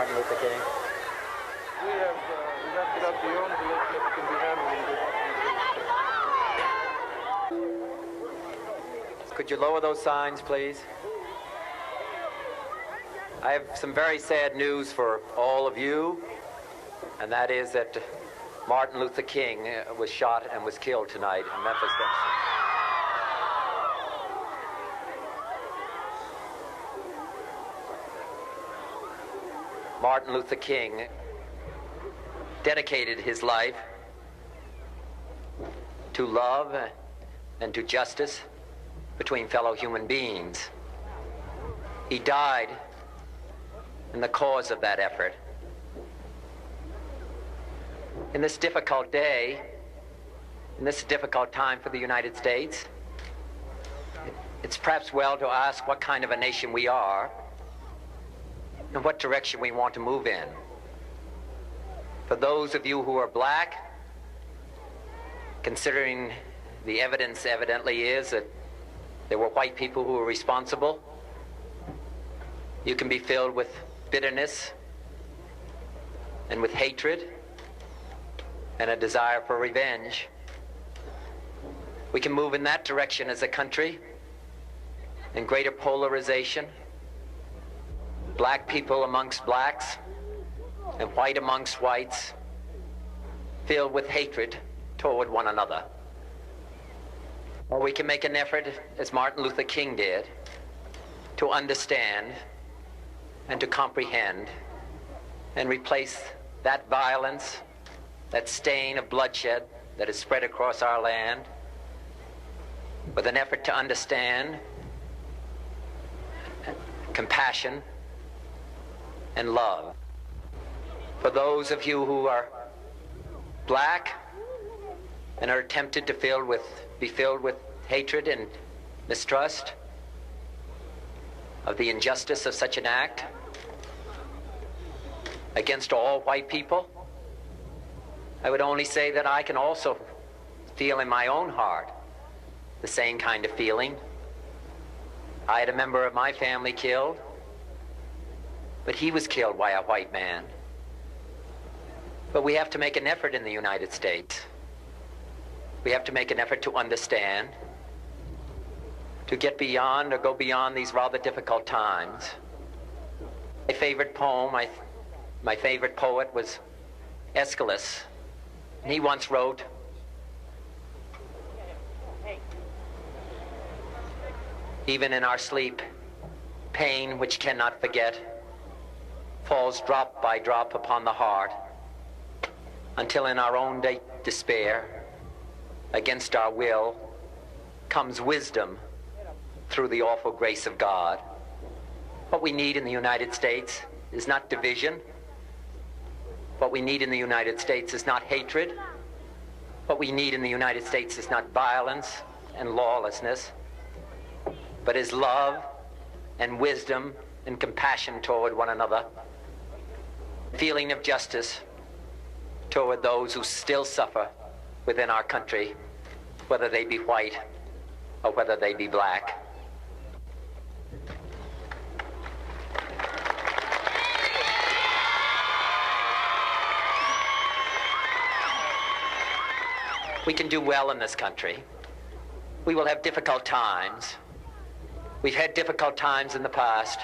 Martin Luther King? We have erected up the own village that can be handled. Could you lower those signs, please? I have some very sad news for all of you, and that is that Martin Luther King was shot and was killed tonight in Memphis. Martin Luther King dedicated his life to love and to justice between fellow human beings. He died in the cause of that effort. In this difficult day, in this difficult time for the United States, it's perhaps well to ask what kind of a nation we are and what direction we want to move in. For those of you who are black, considering the evidence evidently is that there were white people who were responsible, you can be filled with bitterness and with hatred and a desire for revenge. We can move in that direction as a country, in greater polarization, black people amongst blacks and white amongst whites, filled with hatred toward one another. Or we can make an effort, as Martin Luther King did, to understand and to comprehend and replace that violence, that stain of bloodshed that is spread across our land, with an effort to understand, compassion, and love. For those of you who are black and are tempted to be filled with hatred and mistrust of the injustice of such an act against all white people, I would only say that I can also feel in my own heart the same kind of feeling. I had a member of my family killed, but he was killed by a white man. But we have to make an effort in the United States. We have to make an effort to understand, to get beyond or go beyond these rather difficult times. My favorite poem, my favorite poet was Aeschylus. And he once wrote, "Even in our sleep, pain which cannot forget falls drop by drop upon the heart, until in our own despair, against our will, comes wisdom through the awful grace of God." What we need in the United States is not division. What we need in the United States is not hatred. What we need in the United States is not violence and lawlessness, but is love and wisdom and compassion toward one another, feeling of justice toward those who still suffer within our country, whether they be white or whether they be black. We can do well in this country. We will have difficult times. We've had difficult times in the past,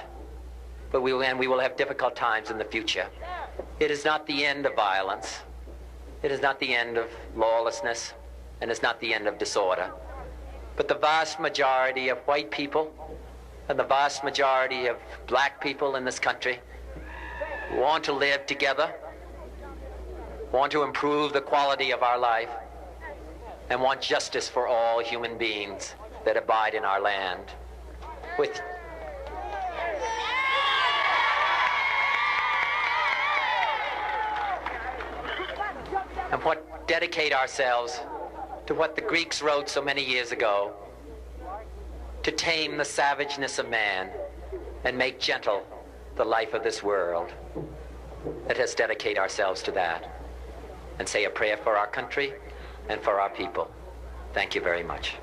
but we will have difficult times in the future. It is not the end of violence. It is not the end of lawlessness, and it's not the end of disorder. But the vast majority of white people and the vast majority of black people in this country want to live together, want to improve the quality of our life, and want justice for all human beings that abide in our land. And dedicate ourselves to what the Greeks wrote so many years ago, to tame the savageness of man and make gentle the life of this world. Let us dedicate ourselves to that and say a prayer for our country and for our people. Thank you very much.